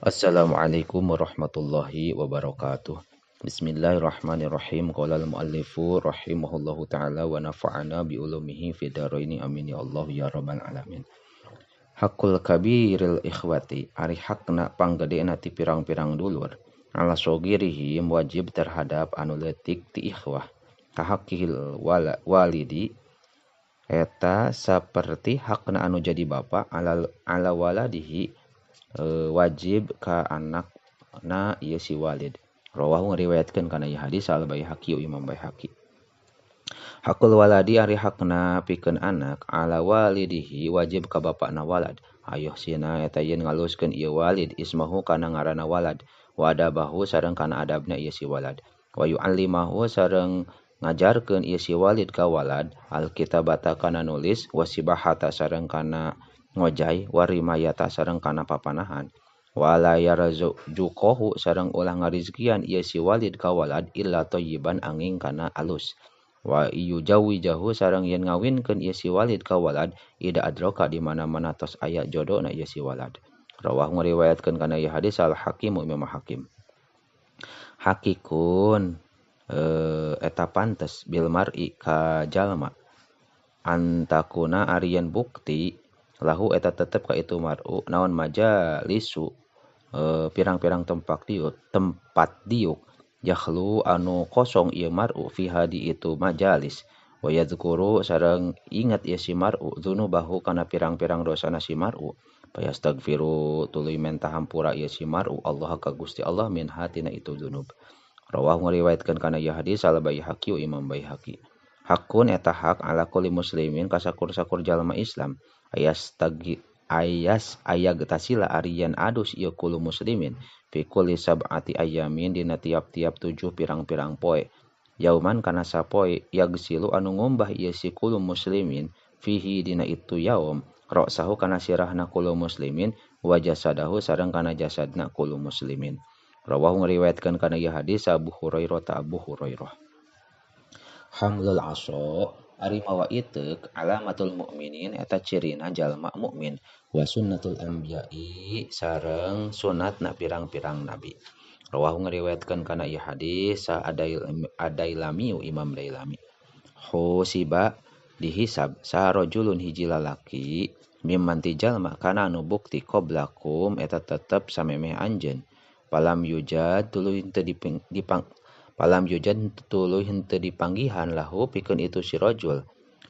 Assalamualaikum warahmatullahi wabarakatuh. Bismillahirrahmanirrahim. Qala al-muallifu rahimahullahu taala wa nafa'ana bi ulumihi fid dharaini amin ya Allah ya rabbal alamin. Hakul kabiril ikhwati ari hakna panggedena ti pirang-pirang dulur. Ala sogirihim wajib terhadap anu leutik ti ikhwah. Kahakil walidi eta saperti hakna anu jadi bapa ala waladihi wajib ka anak na ieu si walid. Rawahu ngariwayatkeun kana ieu hadis al Baihaqi Imam Baihaqi. Hakul waladi ari hakna pikeun anak ala walidihi wajib ka bapana walad. Ayoh sina eta yen ngaluskeun ieu walid ismahu kana ngaranna walad. Wa adabahu sareng kana adabna ieu si walad. Wa yu'allimahu sareng ngajarkeun ieu si walid ka walad alkitabata kana nulis wasibahata sareng kana ngojay warimayata sareng kana papanahan wala yarzuqahu sareng ulah ngarizkian ieu si walid ka walad illa thayyiban angin kana alus wa yujawijahu sareng yen ngawinkeun ieu si walid ka walad ida adraka di mana-mana tos aya jodona ieu si walad. Rawahu ngariwayatkeun kana ieu hadis al Hakim Imam Hakim. Hakikun eta pantes bil mar'i ka jalma antakuna arian bukti lahu eta tetep ka itu mar'u naon majalisu pirang-pirang tempat diuk yakhlu anu kosong ieu mar'u fi hadi itu majalis wa yadzkuru sareng ingat ieu si mar'u dzunubahu kana pirang-pirang dosana si mar'u payastagfiru tuluy minta hampura ieu si mar'u Allah ka Gusti Allah min hatina itu dzunub. Rawahu ngariwayatkeun kana ieu hadis al Baihaqi Imam Baihaqi. Hakun eta hak ala kulli muslimin kasakur-sakur jalma Islam aya getasila arian adus ieu kulu muslimin fi kulli sab'ati ayamin dina tiap-tiap 7 pirang-pirang poe yauman kana sapoe yagsilu anu ngumbah ieu si kulu muslimin fihi dina itu yaum ra'sahu kana sirahna kulu muslimin wa jasadahu sareng kana jasadna kulu muslimin. Rawahu ngariwayatkeun kana ieu hadis Abu Hurairah ta Abu Hurairah. Hamlul aso ari mawa iteuk alamatul mukminin eta cirina jalma mukmin wa sunnatul anbiya'i sareng sunatna pirang-pirang nabi. Rawahu ngariwayatkeun kana ieu hadis sa Adailami Imam Dailami. Husiba dihisab sa rajulun hiji lalaki mimman ti jalma kana anu bukti qablakum eta tetep samemeh anjeun. Palam yujad tuluy henteu dipanggihan lahu pikeun itu si rajul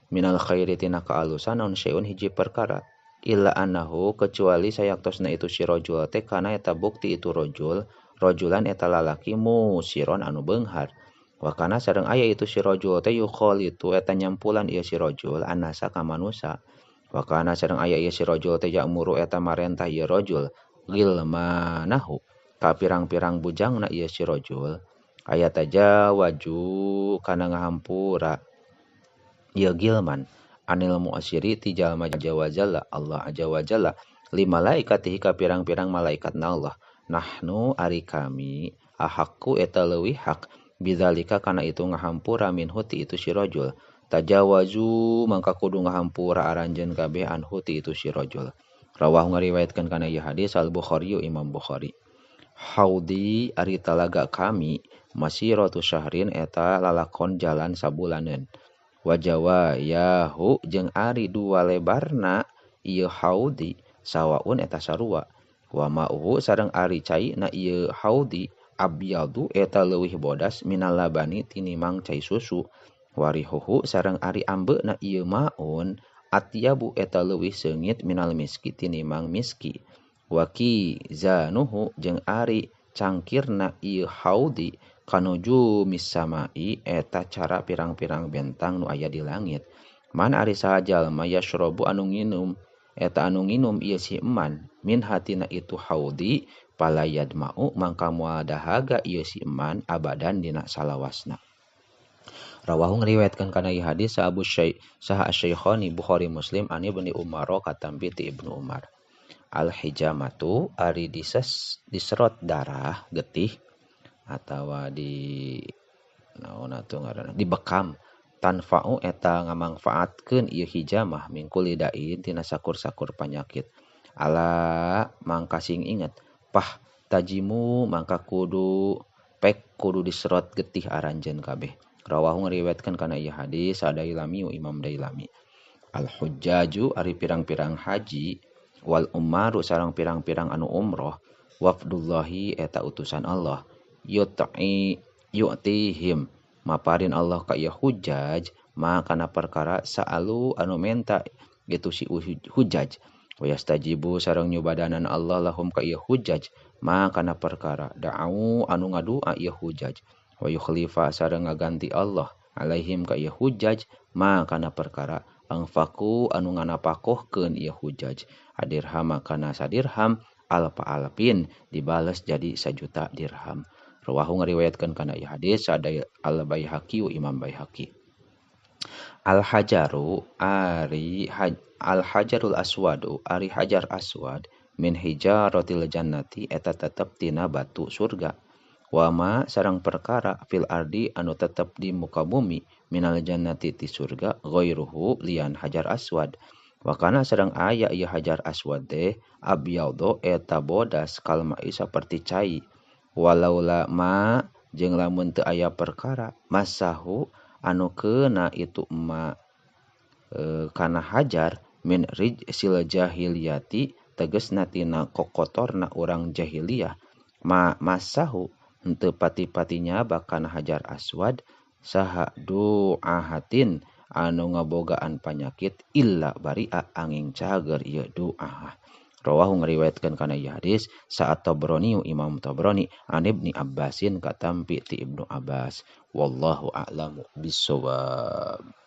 minal khairi tina kaalusan naon syai'un hiji perkara illa annahu kecuali sayaktosna itu si rajul teh kana eta bukti itu rajulan eta lalaki musiron anu beunghar wa kana sareng aya itu si rajul teh yukhalitu eta nyampulan ieu si rajul anasa ka manusa wa kana sareng aya ieu si rajul teh ya'muru eta marentah ieu rajul gilmanahu ka pirang-pirang bujangna ieu si rajul ayat aja waju kana ngahampura ieu gilman anil mu'asyiri ti jalma jawazalla Allah aja wajalla lima malaikatihi ka pirang-pirang malaikatna Allah nahnu ari kami ahakku eta leuwih hak bidzalika kana itu ngahampura minhu ti itu si rajul tajawazu mangka kudu ngahampura aranjeun kabeh anhu ti itu si rajul. Rawahu ngariwayatkeun kana ieu hadis al Bukhari Imam Bukhari. Haudi ari talaga kami masiratu syahrin eta lalakon jalan sabulaneun. Wajawa yahu jeung ari dua lebarna ieu haudi sawaun eta sarua. Wa ma'uhu sareng ari caina ieu haudi abyadu eta leuwih bodas minal labani tinimang cai susu. Warihuhu sareng ari ambeuna ieu maun atyabu eta leuwih seungit minal miski tinimang miski. Waki zanuhu jeung ari cangkirna ieu haudi kanuju misamai eta cara pirang-pirang bentang nu aya di langit. Man ari saha jalma yasrobu anu nginum eta anu nginum ieu si eman min hatina itu haudi palayad mau mangka moal dahaga ieu si eman abadan dina salawasna. Rawahu ngriwayatkeun kana ieu hadis saha Asy-Syaikhani Bukhari Muslim ani Ibnu Umar katampi ti Ibnu Umar. Al-hijamatu ari diserot darah getih atawa dibekam tanfa'u eta ngamangfaatkeun ieu hijamah mingkul lidain tina sakur-sakur panyakit ala mangka sing inget pah tajimu maka kudu diserot getih aranjeun kabeh. Rawahu ngariwayatkeun kana ieu hadis Dailami Imam Dailami. Al hujjaju ari pirang-pirang haji wal umaru sareng pirang-pirang anu umroh wafdullahi eta utusan Allah yu'tihim maparin Allah ka ieu hujjaj ma kana perkara saalu anu menta gitu si hujjaj wa yastajibu sareng nyubadanan Allah lahum ka ieu hujjaj ma kana perkara da'u anu ngadua ieu hujjaj wa yukhlifa sareng ngaganti Allah alaihim ka ieu hujjaj ma kana perkara angfaku anu nganapakohkeun ieu hujjaj adirham kana sadirham alfa alpin dibales jadi 1.000.000 dirham. Rawahu ngariwayatkeun kana ieu hadis al Baihaqi Imam Baihaqi. Al hajaru ari al hajarul aswadu ari hajar aswad min hijaratil jannati eta tetep tina batu surga. Wama sareng perkara fil ardi anu tetep di muka bumi minal jannati ti surga ghairuhu lian hajar aswad. Wakana sareng aya ieu hajar aswad teh abyadho eta bodas kalmai saperti cai. Walaula ma jeung lamun teu aya perkara masahu anu keuna itu ma kana hajar min rijsil jahiliyati tegasna tina kokotorna urang jahiliyah ma masahu henteu pati-patinya bakana hajar aswad saha du'ahatin anu ngabogaan panyakit illa bari'a angin cager ieu du'ah. Rawahu ngariwayatkeun kana ieu hadis sa'at Tabrani Imam Tabrani an Ibnu Abbasin katampi ti Ibnu Abbas wallahu a'lamu bissawab.